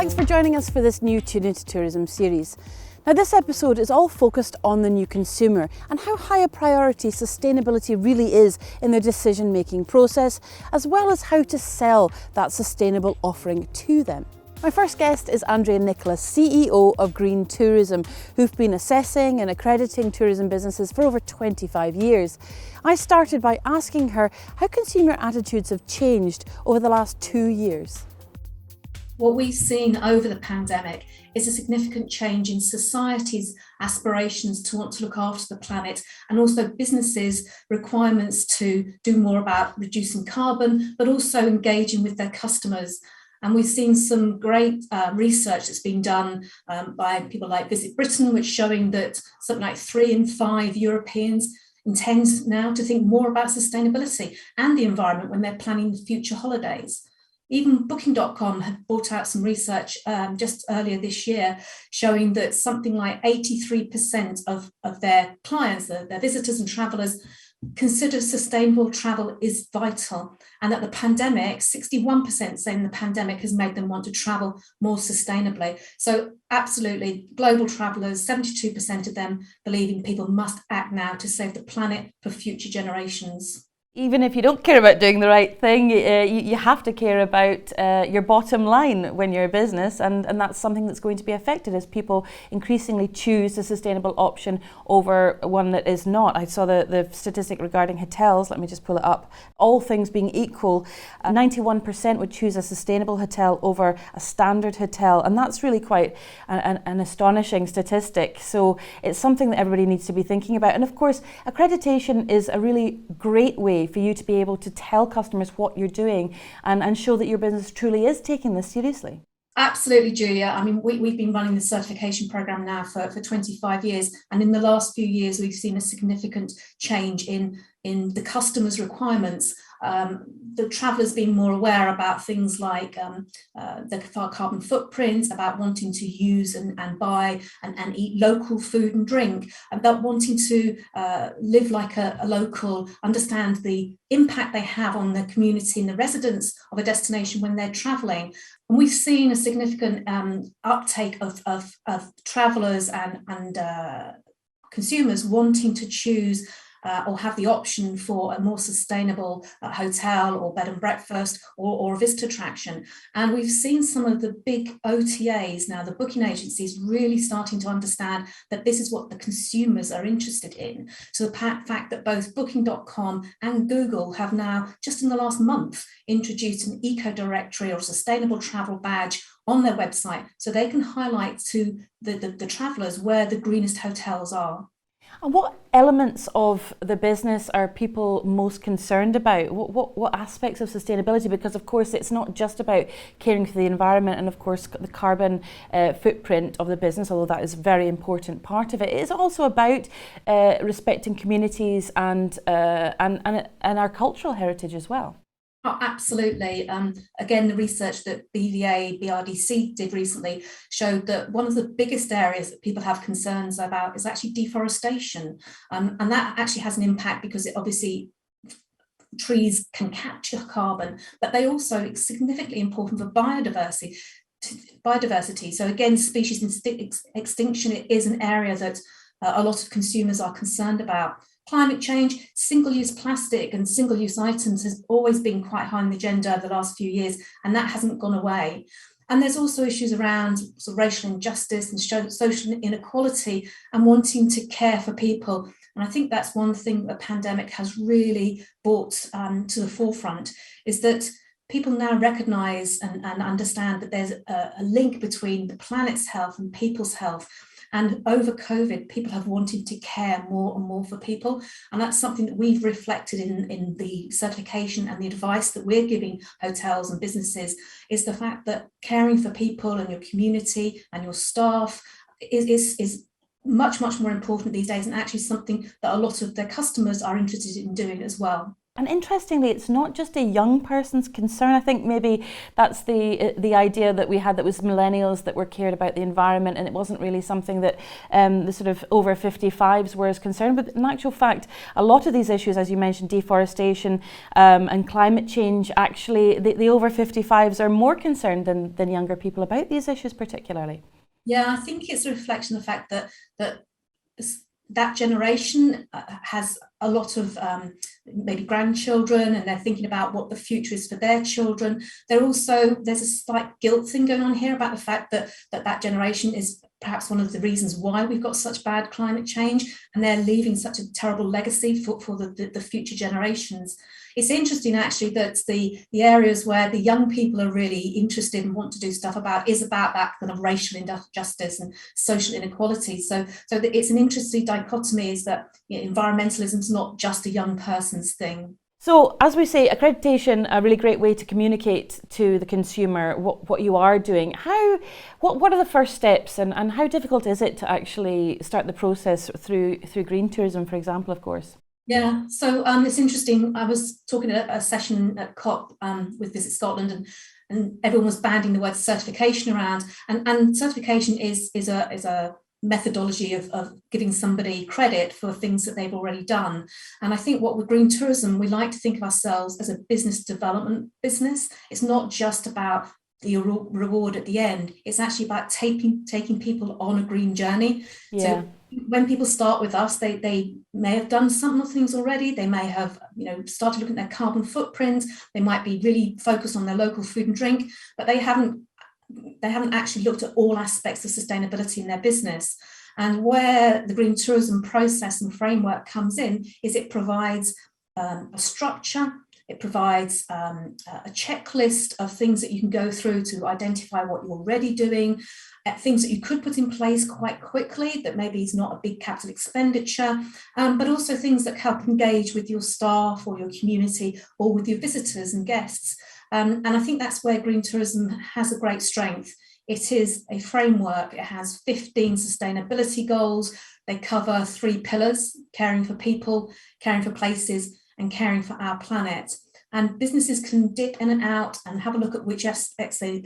Thanks for joining us for this new Tune Into Tourism series. Now, this episode is all focused on the new consumer and how high a priority sustainability really is in their decision-making process, as well as how to sell that sustainable offering to them. My first guest is Andrea Nicholas, CEO of Green Tourism, who've been assessing and accrediting tourism businesses for over 25 years. I started by asking her how consumer attitudes have changed over the last 2 years. What we've seen over the pandemic is a significant change in society's aspirations to want to look after the planet, and also businesses' requirements to do more about reducing carbon, but also engaging with their customers. And we've seen some great research that's been done by people like Visit Britain, which is showing that something like 3 in 5 Europeans intend now to think more about sustainability and the environment when they're planning future holidays. Even Booking.com had brought out some research just earlier this year showing that something like 83% of their clients, their visitors and travellers, consider sustainable travel is vital, and that the pandemic, 61% saying the pandemic has made them want to travel more sustainably. So absolutely, global travellers, 72% of them believing people must act now to save the planet for future generations. Even if you don't care about doing the right thing, you have to care about your bottom line when you're a business, and that's something that's going to be affected as people increasingly choose the sustainable option over one that is not. I saw the statistic regarding hotels, let me just pull it up. All things being equal, 91% would choose a sustainable hotel over a standard hotel, and that's really quite an astonishing statistic. So it's something that everybody needs to be thinking about. And of course, accreditation is a really great way for you to be able to tell customers what you're doing and show that your business truly is taking this seriously. Absolutely, Julia. I mean, we've been running the certification program now for 25 years. And in the last few years, we've seen a significant change in the customers' requirements. The travellers being more aware about things like the carbon footprint, about wanting to use and buy and eat local food and drink, about wanting to live like a local, understand the impact they have on the community and the residents of a destination when they're travelling. And we've seen a significant uptake of travellers and consumers wanting to choose or have the option for a more sustainable hotel or bed and breakfast or a visitor attraction. And we've seen some of the big OTAs now, the booking agencies, really starting to understand that this is what the consumers are interested in. So the fact that both Booking.com and Google have now, just in the last month, introduced an eco directory or sustainable travel badge on their website, so they can highlight to the travellers where the greenest hotels are. And what elements of the business are people most concerned about? What aspects of sustainability? Because of course it's not just about caring for the environment and of course the carbon footprint of the business, although that is a very important part of it. It is also about respecting communities and our cultural heritage as well. Oh, absolutely. Again, the research that BRDC did recently showed that one of the biggest areas that people have concerns about is actually deforestation. And that actually has an impact because it obviously trees can capture carbon, but they also are significantly important for biodiversity. So again, species extinction is an area that a lot of consumers are concerned about. Climate change, single-use plastic and single-use items has always been quite high on the agenda over the last few years, and that hasn't gone away. And there's also issues around sort of racial injustice and social inequality and wanting to care for people. And I think that's one thing the pandemic has really brought to the forefront, is that people now recognise and understand that there's a link between the planet's health and people's health. And over COVID, people have wanted to care more and more for people. And that's something that we've reflected in the certification and the advice that we're giving hotels and businesses, is the fact that caring for people and your community and your staff is much, much more important these days, and actually something that a lot of their customers are interested in doing as well. And interestingly, it's not just a young person's concern. I think maybe that's the idea that we had, that was millennials that were cared about the environment, and it wasn't really something that the sort of over 55s were as concerned with. In actual fact, a lot of these issues, as you mentioned, deforestation and climate change, actually the over 55s are more concerned than younger people about these issues particularly. Yeah, I think it's a reflection of the fact that that generation has a lot of maybe grandchildren, and they're thinking about what the future is for their children. There's a slight guilt thing going on here about the fact that generation is perhaps one of the reasons why we've got such bad climate change, and they're leaving such a terrible legacy for the future generations. It's interesting actually that the areas where the young people are really interested and want to do stuff about is about that kind of racial injustice and social inequality. So it's an interesting dichotomy, is that environmentalism is not just a young person's thing. So, as we say, accreditation, a really great way to communicate to the consumer what you are doing. What are the first steps, and how difficult is it to actually start the process through green tourism, for example, of course? Yeah, so it's interesting. I was talking at a session at COP with Visit Scotland, and everyone was banding the word certification around. And certification is a methodology of giving somebody credit for things that they've already done. And I think what with green tourism, we like to think of ourselves as a business development business. It's not just about the reward at the end. It's actually about taking people on a green journey. Yeah. So when people start with us, they may have done some of the things already. They may have started looking at their carbon footprint. They might be really focused on their local food and drink, but they haven't actually looked at all aspects of sustainability in their business. And where the green tourism process and framework comes in is it provides a structure. It provides a checklist of things that you can go through to identify what you're already doing, things that you could put in place quite quickly that maybe is not a big capital expenditure, but also things that help engage with your staff or your community or with your visitors and guests. And I think that's where green tourism has a great strength. It is a framework. It has 15 sustainability goals. They cover 3 pillars: caring for people, caring for places, and caring for our planet. And businesses can dip in and out and have a look at which aspects they're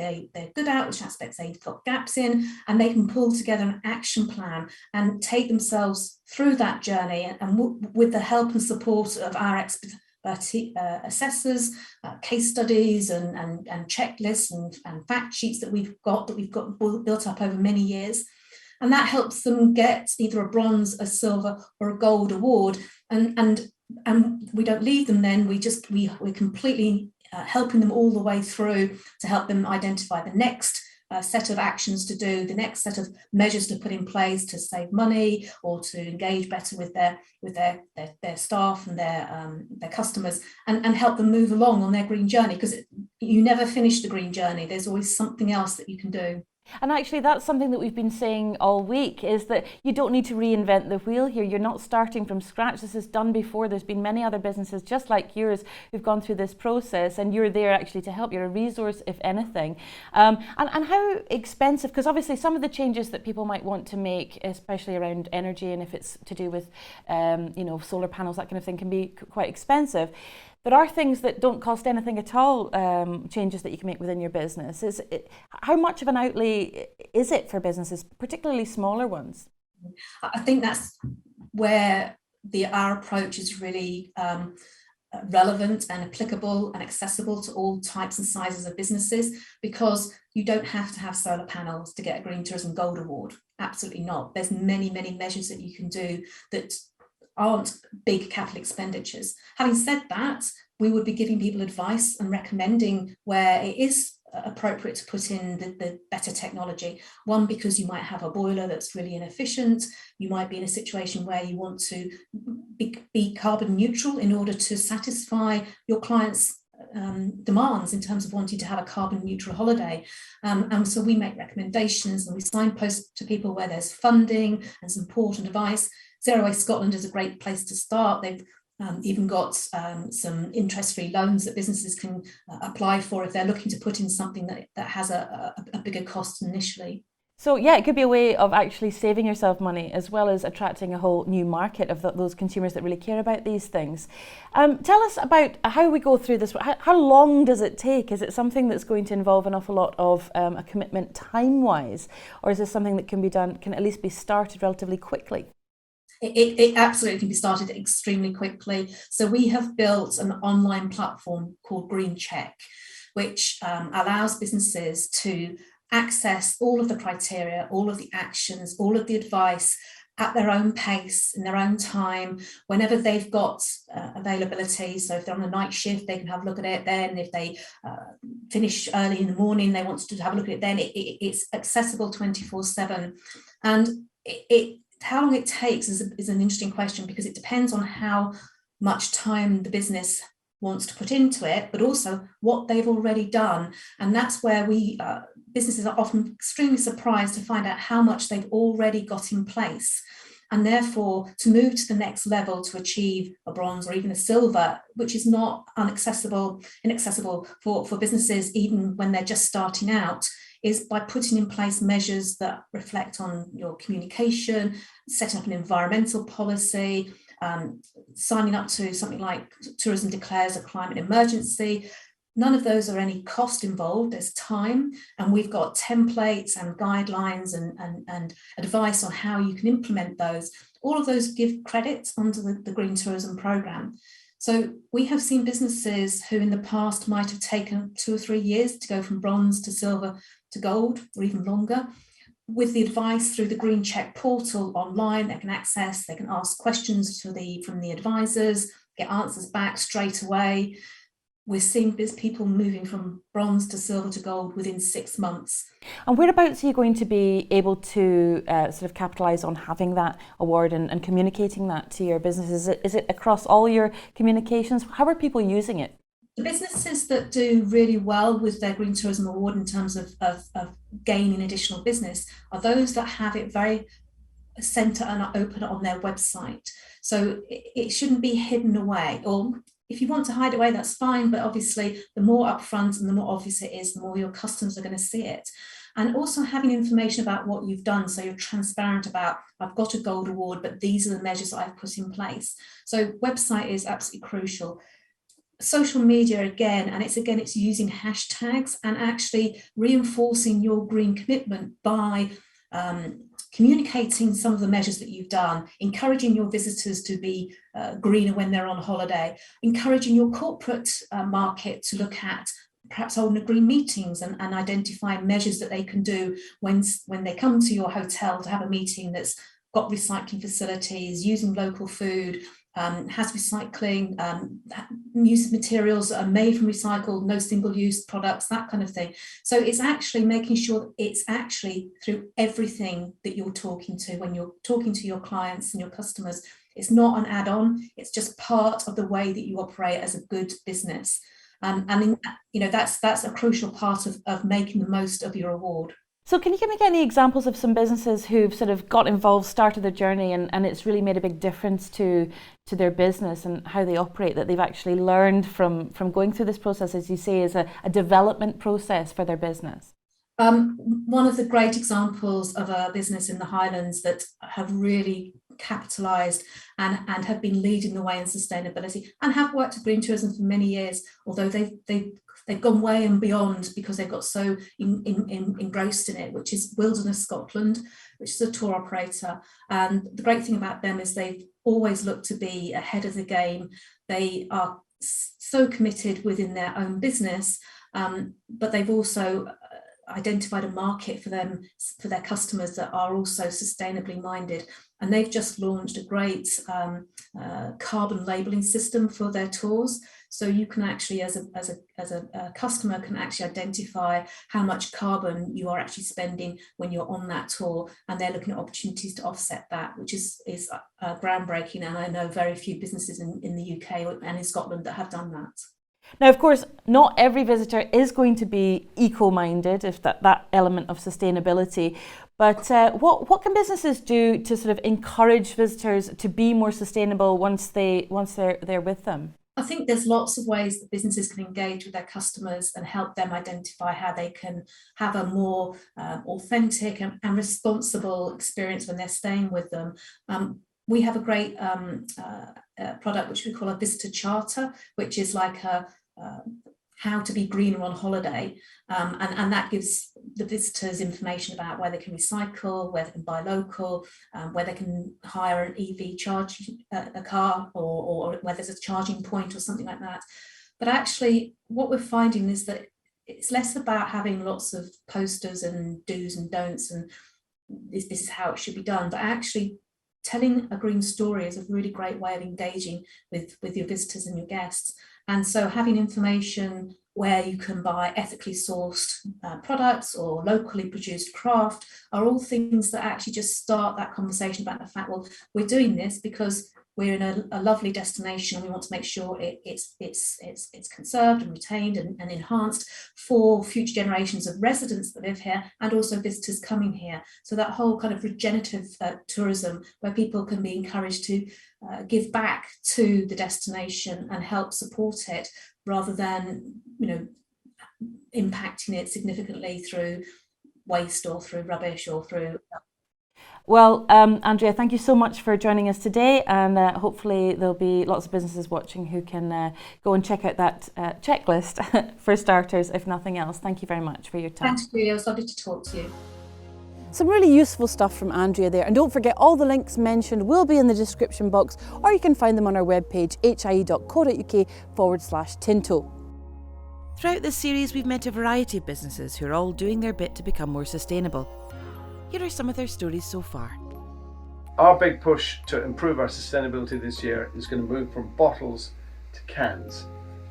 good at, which aspects they've got gaps in, and they can pull together an action plan and take themselves through that journey. And with the help and support of our assessors, case studies and checklists and fact sheets that we've got built up over many years. And that helps them get either a bronze, a silver, or a gold award. And we don't leave them then. We're completely helping them all the way through to help them identify the next set of actions to do, the next set of measures to put in place to save money or to engage better with their staff and their customers, and help them move along on their green journey, because you never finish the green journey. There's always something else that you can do. And actually, that's something that we've been saying all week, is that you don't need to reinvent the wheel here. You're not starting from scratch. This is done before. There's been many other businesses just like yours who've gone through this process, and you're there actually to help. You're a resource, if anything. And how expensive, because obviously some of the changes that people might want to make, especially around energy, and if it's to do with solar panels, that kind of thing, can be quite expensive. There are things that don't cost anything at all, changes that you can make within your business. How much of an outlay is it for businesses, particularly smaller ones? I think that's where our approach is really relevant and applicable and accessible to all types and sizes of businesses, because you don't have to have solar panels to get a Green Tourism Gold Award. Absolutely not. There's many, many measures that you can do that aren't big capital expenditures. Having said that, we would be giving people advice and recommending where it is appropriate to put in the better technology. One, because you might have a boiler that's really inefficient. You might be in a situation where you want to be carbon neutral in order to satisfy your clients' demands in terms of wanting to have a carbon neutral holiday. And so we make recommendations and we signpost to people where there's funding and support and advice. Zero Waste Scotland is a great place to start. They've even got some interest-free loans that businesses can apply for if they're looking to put in something that has a bigger cost initially. So yeah, it could be a way of actually saving yourself money as well as attracting a whole new market of those consumers that really care about these things. Tell us about how we go through this. How long does it take? Is it something that's going to involve an awful lot of a commitment time-wise, or is this something that can at least be started relatively quickly? It absolutely can be started extremely quickly. So we have built an online platform called Green Check, which allows businesses to access all of the criteria, all of the actions, all of the advice at their own pace, in their own time, whenever they've got availability. So if they're on a night shift, they can have a look at it then. If they finish early in the morning, they want to have a look at it then. It's accessible 24/7. And how long it takes is an interesting question, because it depends on how much time the business wants to put into it, but also what they've already done. And that's where businesses are often extremely surprised to find out how much they've already got in place. And therefore, to move to the next level to achieve a bronze or even a silver, which is not inaccessible for businesses, even when they're just starting out, is by putting in place measures that reflect on your communication, setting up an environmental policy, signing up to something like tourism declares a climate emergency. None of those are any cost involved. There's time, and we've got templates and guidelines and advice on how you can implement those. All of those give credit under the Green Tourism Programme. So we have seen businesses who in the past might have taken 2 or 3 years to go from bronze to silver to gold, or even longer. With the advice through the Green Check portal online, they can ask questions from the advisors, get answers back straight away. We're seeing people moving from bronze to silver to gold within 6 months. And whereabouts are you going to be able to sort of capitalise on having that award and communicating that to your businesses? Is it across all your communications? How are people using it? The businesses that do really well with their Green Tourism Award in terms of gaining additional business are those that have it very centre and open on their website. So it shouldn't be hidden away, or if you want to hide it away, that's fine. But obviously, the more upfront and the more obvious it is, the more your customers are going to see it. And also having information about what you've done, so you're transparent about, I've got a gold award, but these are the measures that I've put in place. So website is absolutely crucial. Social media again, and it's using hashtags and actually reinforcing your green commitment by communicating some of the measures that you've done, encouraging your visitors to be greener when they're on holiday, encouraging your corporate market to look at perhaps holding green meetings and identify measures that they can do when they come to your hotel to have a meeting that's got recycling facilities, using local food, has recycling, use materials that are made from recycled, no single-use products, that kind of thing. So it's actually making sure that it's actually through everything that you're talking to when you're talking to your clients and your customers. It's not an add-on, it's just part of the way that you operate as a good business. That's a crucial part of making the most of your award. So can you give me any examples of some businesses who've sort of got involved, started their journey, and it's really made a big difference to their business and how they operate, that they've actually learned from going through this process, as you say, is a development process for their business? One of the great examples of a business in the Highlands that have really capitalised and have been leading the way in sustainability and have worked with green tourism for many years, although they've gone way and beyond because they've got so engrossed in it, which is Wilderness Scotland, which is a tour operator. And the great thing about them is they've always looked to be ahead of the game. They are so committed within their own business, but they've also identified a market for their customers that are also sustainably minded, and they've just launched a great carbon labelling system for their tours. So you can actually, as a customer, can actually identify how much carbon you are actually spending when you're on that tour, and they're looking at opportunities to offset that, which is groundbreaking. And I know very few businesses in the UK and in Scotland that have done that. Now, of course, not every visitor is going to be eco-minded, if that element of sustainability. But what can businesses do to sort of encourage visitors to be more sustainable once they're with them? I think there's lots of ways that businesses can engage with their customers and help them identify how they can have a more authentic and responsible experience when they're staying with them. We have a great product which we call a visitor charter, which is like a how to be greener on holiday, and that gives the visitors information about where they can recycle, where they can buy local, where they can hire an EV charge a car, or where there's a charging point or something like that. But actually what we're finding is that it's less about having lots of posters and do's and don'ts and this is how it should be done, but actually telling a green story is a really great way of engaging with your visitors and your guests. And so having information where you can buy ethically sourced products or locally produced craft are all things that actually just start that conversation about the fact, well, we're doing this because we're in a lovely destination and we want to make sure it's conserved and retained and enhanced for future generations of residents that live here and also visitors coming here. So that whole kind of regenerative tourism where people can be encouraged to give back to the destination and help support it rather than, impacting it significantly through waste or through rubbish or through... Well, Andrea, thank you so much for joining us today, and hopefully there'll be lots of businesses watching who can go and check out that checklist for starters, if nothing else. Thank you very much for your time. Thanks, Julia. It was lovely to talk to you. Some really useful stuff from Andrea there, and don't forget all the links mentioned will be in the description box, or you can find them on our webpage hie.co.uk/Tinto. Throughout this series we've met a variety of businesses who are all doing their bit to become more sustainable. Here are some of their stories so far. Our big push to improve our sustainability this year is going to move from bottles to cans.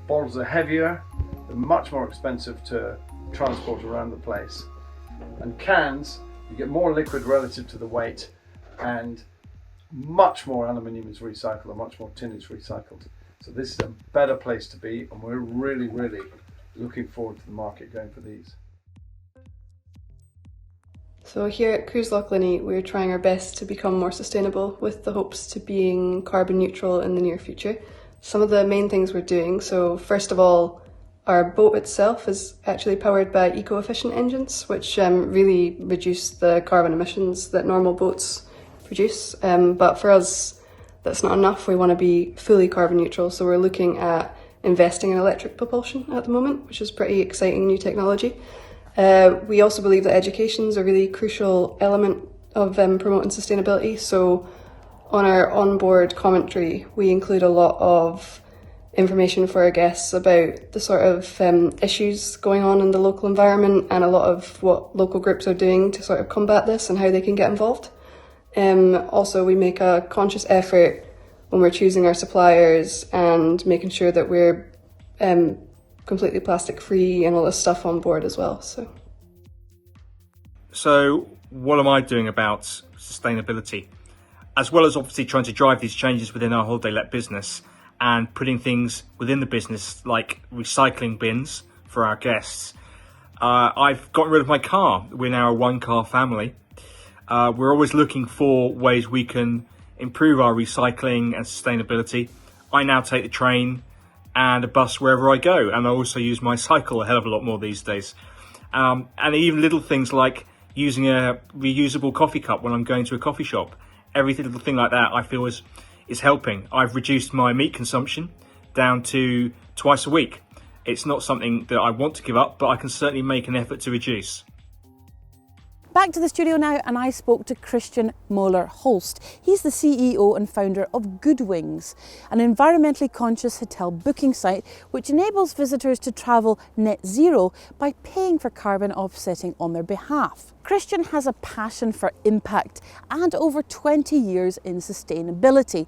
Bottles are heavier, they're much more expensive to transport around the place. And cans, you get more liquid relative to the weight, and much more aluminium is recycled and much more tin is recycled. So this is a better place to be, and we're really, really looking forward to the market going for these. So here at Cruise Lochlinny, we're trying our best to become more sustainable with the hopes to being carbon neutral in the near future. Some of the main things we're doing, so first of all, our boat itself is actually powered by eco-efficient engines, which really reduce the carbon emissions that normal boats produce. But for us, that's not enough. We want to be fully carbon neutral, so we're looking at investing in electric propulsion at the moment, which is pretty exciting new technology. We also believe that education is a really crucial element of promoting sustainability. So on our onboard commentary, we include a lot of information for our guests about the sort of issues going on in the local environment and a lot of what local groups are doing to sort of combat this and how they can get involved. Also, we make a conscious effort when we're choosing our suppliers and making sure that we're completely plastic free and all this stuff on board as well. So what am I doing about sustainability? As well as obviously trying to drive these changes within our holiday let business and putting things within the business like recycling bins for our guests. I've gotten rid of my car. We're now a one car family. We're always looking for ways we can improve our recycling and sustainability. I now take the train and a bus wherever I go, and I also use my cycle a hell of a lot more these days. And even little things like using a reusable coffee cup when I'm going to a coffee shop. Every little thing like that I feel is helping. I've reduced my meat consumption down to twice a week. It's not something that I want to give up, but I can certainly make an effort to reduce. Back to the studio now, and I spoke to Christian Moeller-Holst. He's the CEO and founder of Good Wings, an environmentally conscious hotel booking site which enables visitors to travel net zero by paying for carbon offsetting on their behalf. Christian has a passion for impact and over 20 years in sustainability.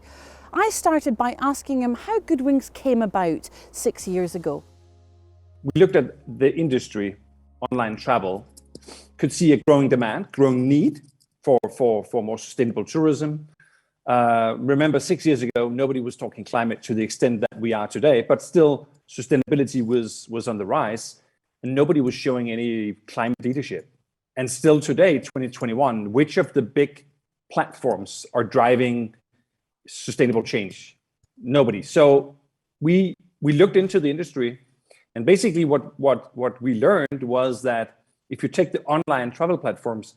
I started by asking him how Good Wings came about 6 years ago. We looked at the industry, online travel, could see a growing demand, growing need for more sustainable tourism. Remember 6 years ago, nobody was talking climate to the extent that we are today, but still sustainability was on the rise and nobody was showing any climate leadership. And still today, 2021, which of the big platforms are driving sustainable change? Nobody. So we looked into the industry, and basically what we learned was that if you take the online travel platforms,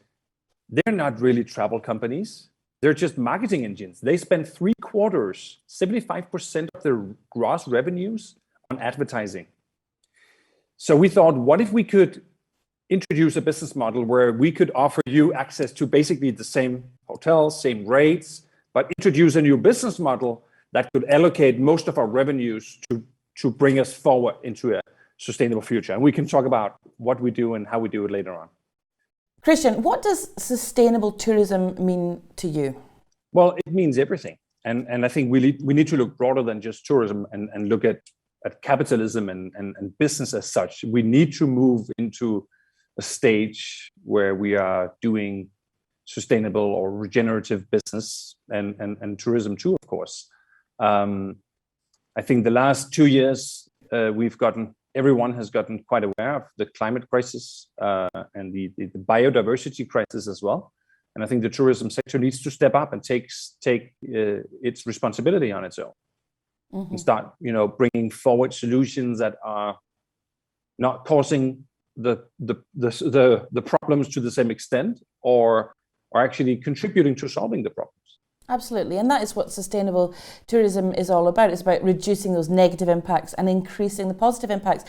they're not really travel companies. They're just marketing engines. They spend 3/4, 75% of their gross revenues on advertising. So we thought, what if we could introduce a business model where we could offer you access to basically the same hotels, same rates, but introduce a new business model that could allocate most of our revenues to bring us forward into a sustainable future. And we can talk about what we do and how we do it later on. Christian, what does sustainable tourism mean to you? Well, it means everything. And I think we need to look broader than just tourism and look at capitalism and business as such. We need to move into a stage where we are doing sustainable or regenerative business and tourism too, of course. I think the last 2 years, everyone has gotten quite aware of the climate crisis and the biodiversity crisis as well. And I think the tourism sector needs to step up and take its responsibility on its own, and start, bringing forward solutions that are not causing the problems to the same extent, or are actually contributing to solving the problems. Absolutely, and that is what sustainable tourism is all about. It's about reducing those negative impacts and increasing the positive impacts.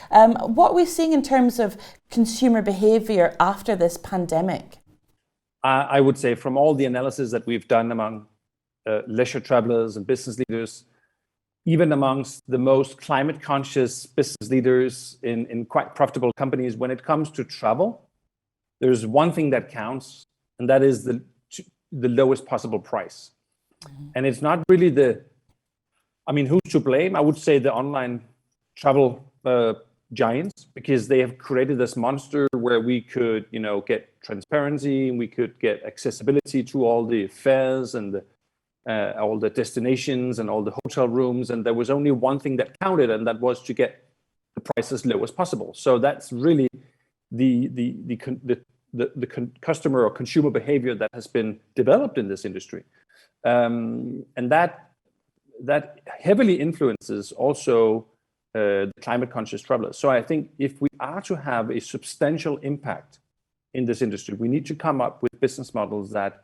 What are we seeing in terms of consumer behaviour after this pandemic? I would say from all the analysis that we've done among leisure travelers and business leaders, even amongst the most climate conscious business leaders in quite profitable companies, when it comes to travel, there's one thing that counts, and that is the lowest possible price. And it's not really who's to blame? I would say the online travel giants, because they have created this monster where we could, get transparency, and we could get accessibility to all the fares and all the destinations and all the hotel rooms. And there was only one thing that counted, and that was to get the price as low as possible. So that's really the customer or consumer behavior that has been developed in this industry. And that heavily influences also the climate conscious travelers. So I think if we are to have a substantial impact in this industry, we need to come up with business models that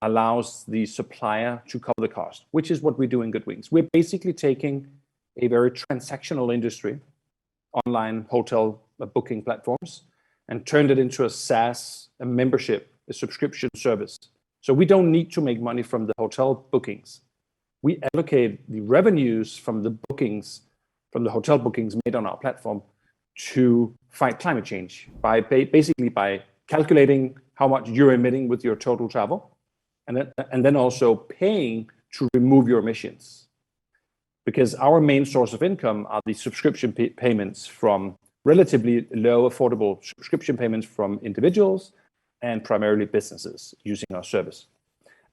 allows the supplier to cover the cost, which is what we do in Good Wings. We're basically taking a very transactional industry, online hotel booking platforms, and turned it into a SaaS, a membership, a subscription service. So we don't need to make money from the hotel bookings. We allocate the revenues from the bookings, from the hotel bookings made on our platform, to fight climate change by basically by calculating how much you're emitting with your total travel, and then also paying to remove your emissions. Because our main source of income are the subscription payments from relatively low, affordable subscription payments from individuals and primarily businesses using our service.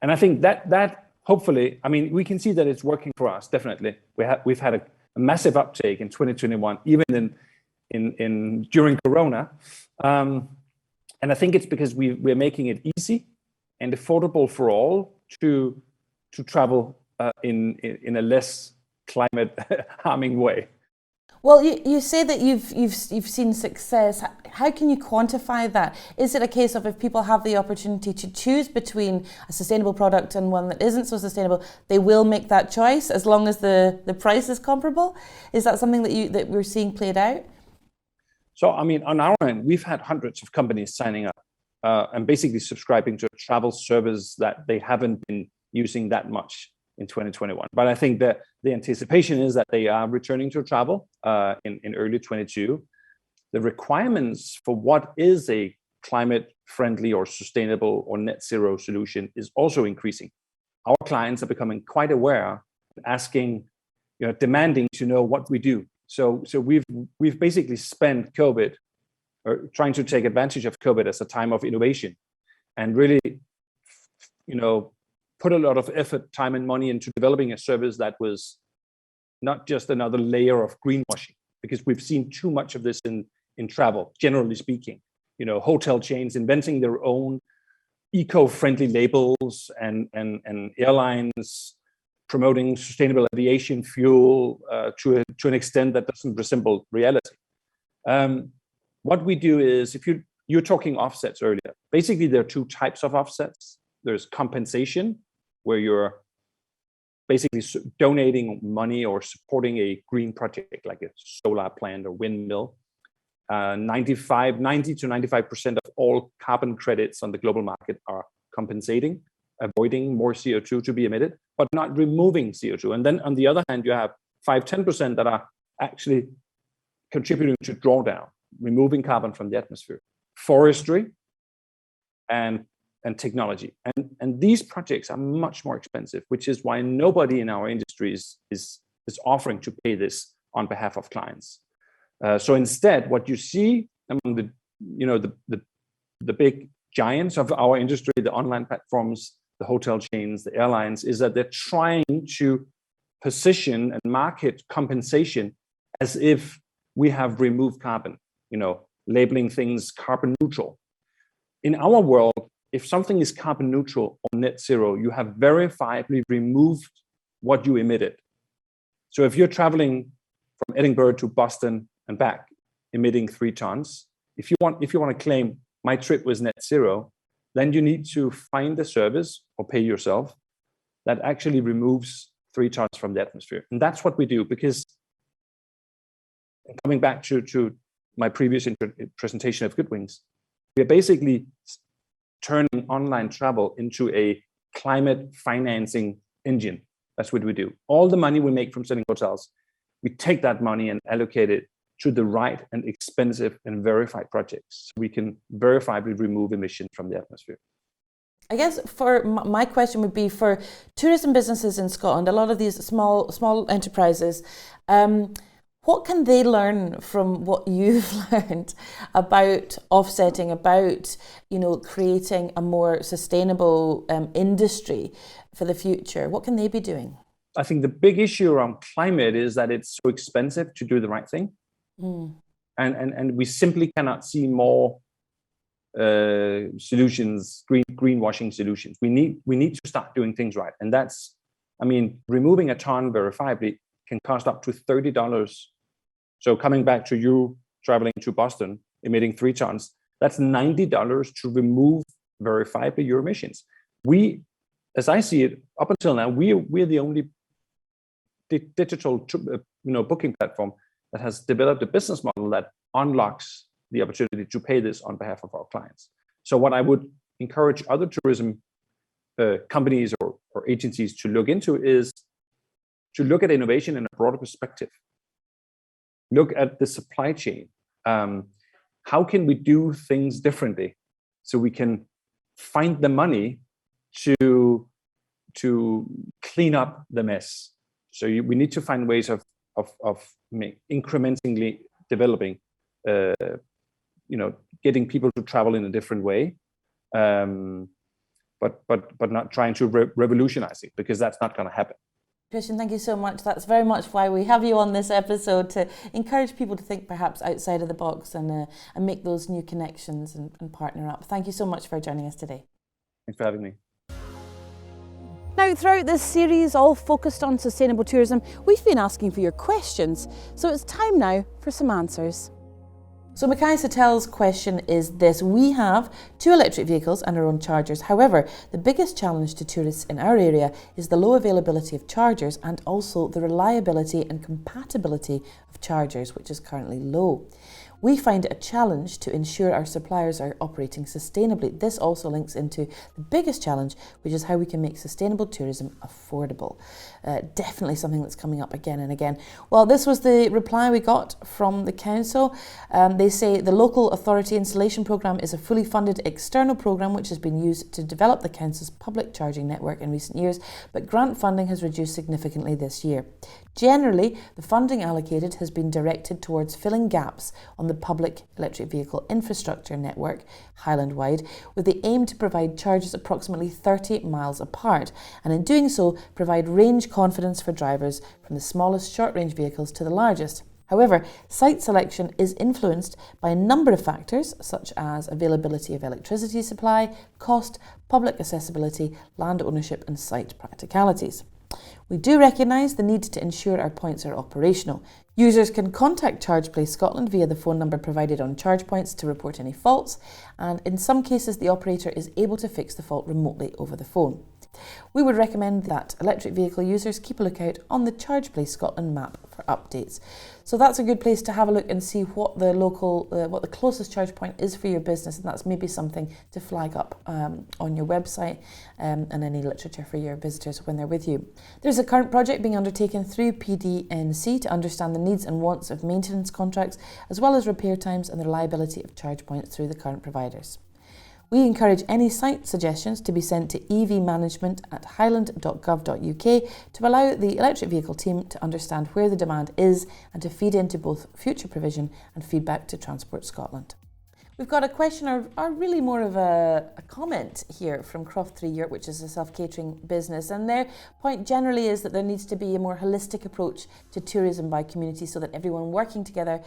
And I think that hopefully, we can see that it's working for us, definitely. We've had a massive uptake in 2021, even in during Corona. And I think it's because we're making it easy and affordable for all to travel in a less climate harming way. Well, you say that you've seen success. How can you quantify that? Is it a case of if people have the opportunity to choose between a sustainable product and one that isn't so sustainable, they will make that choice as long as the price is comparable? Is that something that we're seeing played out? So, on our end, we've had hundreds of companies signing up and basically subscribing to a travel service that they haven't been using that much in 2021. But I think that the anticipation is that they are returning to travel in early 22. The requirements for what is a climate-friendly or sustainable or net zero solution is also increasing. Our clients are becoming quite aware, asking, demanding to know what we do. So we've basically spent COVID, or trying to take advantage of COVID as a time of innovation, and really, put a lot of effort, time, and money into developing a service that was not just another layer of greenwashing, because we've seen too much of this in travel, generally speaking. Hotel chains inventing their own eco-friendly labels and airlines promoting sustainable aviation fuel to an extent that doesn't resemble reality. What we do is, if you're talking offsets earlier, basically there are two types of offsets. There's compensation, where you're basically donating money or supporting a green project like a solar plant or windmill. 90 to 95% of all carbon credits on the global market are compensating, avoiding more CO2 to be emitted, but not removing CO2. And then on the other hand, you have 5-10% that are actually contributing to drawdown, removing carbon from the atmosphere. Forestry and technology. And these projects are much more expensive, which is why nobody in our industry is offering to pay this on behalf of clients. So instead, what you see among the big giants of our industry, the online platforms, the hotel chains, the airlines, is that they're trying to position and market compensation as if we have removed carbon, labeling things carbon neutral. In our world, if something is carbon neutral or net zero, you have verifiably removed what you emitted. So if you're traveling from Edinburgh to Boston and back, emitting 3 tons, if you want to claim my trip was net zero, then you need to find a service or pay yourself that actually removes 3 tons from the atmosphere. And that's what we do, because coming back to my previous presentation of Goodwings, we are basically turning online travel into a climate financing engine. That's what we do. All the money we make from selling hotels, we take that money and allocate it to the right and expensive and verified projects. So we can verifiably remove emissions from the atmosphere. I guess for my question would be, for tourism businesses in Scotland, a lot of these small enterprises, what can they learn from what you've learned about offsetting, about creating a more sustainable industry for the future? What can they be doing? I think the big issue around climate is that it's so expensive to do the right thing. And we simply cannot see more solutions, greenwashing solutions. We need to start doing things right. And that's, removing a ton verifiably can cost up to $30. So coming back to you traveling to Boston, emitting 3 tons, that's $90 to remove verifiably your emissions. We, as I see it, up until now, we're the only digital booking platform that has developed a business model that unlocks the opportunity to pay this on behalf of our clients. So what I would encourage other tourism companies or agencies to look into is to look at innovation in a broader perspective. Look at the supply chain. How can we do things differently so we can find the money to clean up the mess? So we need to find ways of incrementally developing, getting people to travel in a different way, but not trying to revolutionize it, because that's not going to happen. Christian, thank you so much. That's very much why we have you on this episode, to encourage people to think perhaps outside of the box and make those new connections and partner up. Thank you so much for joining us today. Thanks for having me. Now, throughout this series, all focused on sustainable tourism, we've been asking for your questions. So it's time now for some answers. So Mackay Satel's question is this: we have 2 electric vehicles and our own chargers. However, the biggest challenge to tourists in our area is the low availability of chargers and also the reliability and compatibility of chargers, which is currently low. We find it a challenge to ensure our suppliers are operating sustainably. This also links into the biggest challenge, which is how we can make sustainable tourism affordable. Definitely something that's coming up again and again. Well, this was the reply we got from the council. They say the local authority installation programme is a fully funded external programme which has been used to develop the council's public charging network in recent years, but grant funding has reduced significantly this year. Generally, the funding allocated has been directed towards filling gaps on the public electric vehicle infrastructure network, Highland-wide, with the aim to provide charges approximately 30 miles apart, and in doing so, provide range confidence for drivers from the smallest short-range vehicles to the largest. However, site selection is influenced by a number of factors, such as availability of electricity supply, cost, public accessibility, land ownership and site practicalities. We do recognise the need to ensure our points are operational. Users can contact ChargePlay Scotland via the phone number provided on charge points to report any faults, and in some cases the operator is able to fix the fault remotely over the phone. We would recommend that electric vehicle users keep a lookout on the ChargePlay Scotland map for updates. So that's a good place to have a look and see what the closest charge point is for your business, and that's maybe something to flag up on your website and any literature for your visitors when they're with you. There's a current project being undertaken through PDNC to understand the needs and wants of maintenance contracts, as well as repair times and the reliability of charge points through the current providers. We encourage any site suggestions to be sent to evmanagement@highland.gov.uk to allow the electric vehicle team to understand where the demand is and to feed into both future provision and feedback to Transport Scotland. We've got a question, or really more of a comment here from Croft 3 Europe, which is a self-catering business, and their point generally is that there needs to be a more holistic approach to tourism by community so that everyone working together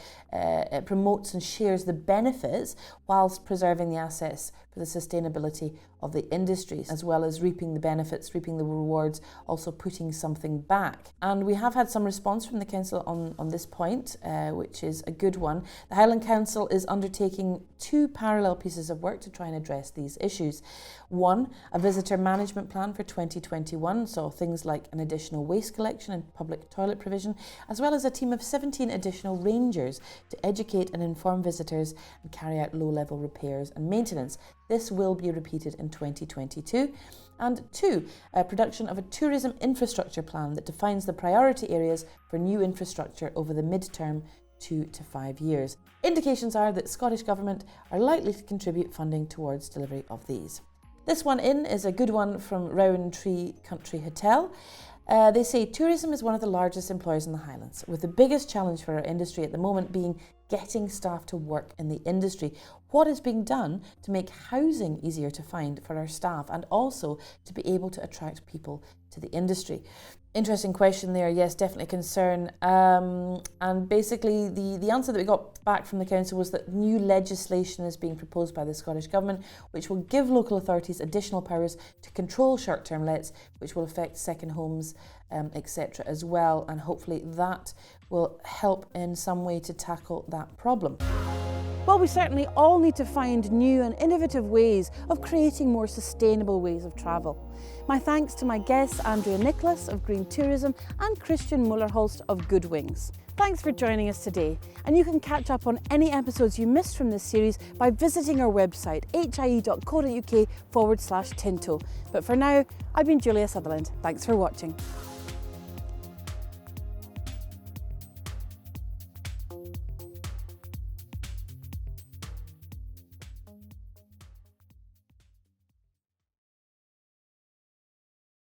promotes and shares the benefits whilst preserving the assets for the sustainability of the industry, as well as reaping the benefits, reaping the rewards, also putting something back. And we have had some response from the council on this point, which is a good one. The Highland Council is undertaking 2 parallel pieces of work to try and address these issues. One, a visitor management plan for 2021, so things like an additional waste collection and public toilet provision, as well as a team of 17 additional rangers to educate and inform visitors and carry out low-level repairs and maintenance. This will be repeated in 2022. And 2, a production of a tourism infrastructure plan that defines the priority areas for new infrastructure over the mid-term 2 to 5 years. Indications are that Scottish Government are likely to contribute funding towards delivery of these. This one in is a good one from Rowan Tree Country Hotel. They say tourism is one of the largest employers in the Highlands, with the biggest challenge for our industry at the moment being getting staff to work in the industry. What is being done to make housing easier to find for our staff and also to be able to attract people to the industry? Interesting question there. Yes, definitely a concern. And basically the answer that we got back from the council was that new legislation is being proposed by the Scottish Government, which will give local authorities additional powers to control short-term lets, which will affect second homes, etc. as well. And hopefully that will help in some way to tackle that problem. Well, we certainly all need to find new and innovative ways of creating more sustainable ways of travel. My thanks to my guests Andrea Nicholas of Green Tourism and Christian Muller-Holst of Good Wings. Thanks for joining us today, and you can catch up on any episodes you missed from this series by visiting our website hie.co.uk/Tinto. But for now, I've been Julia Sutherland. Thanks for watching.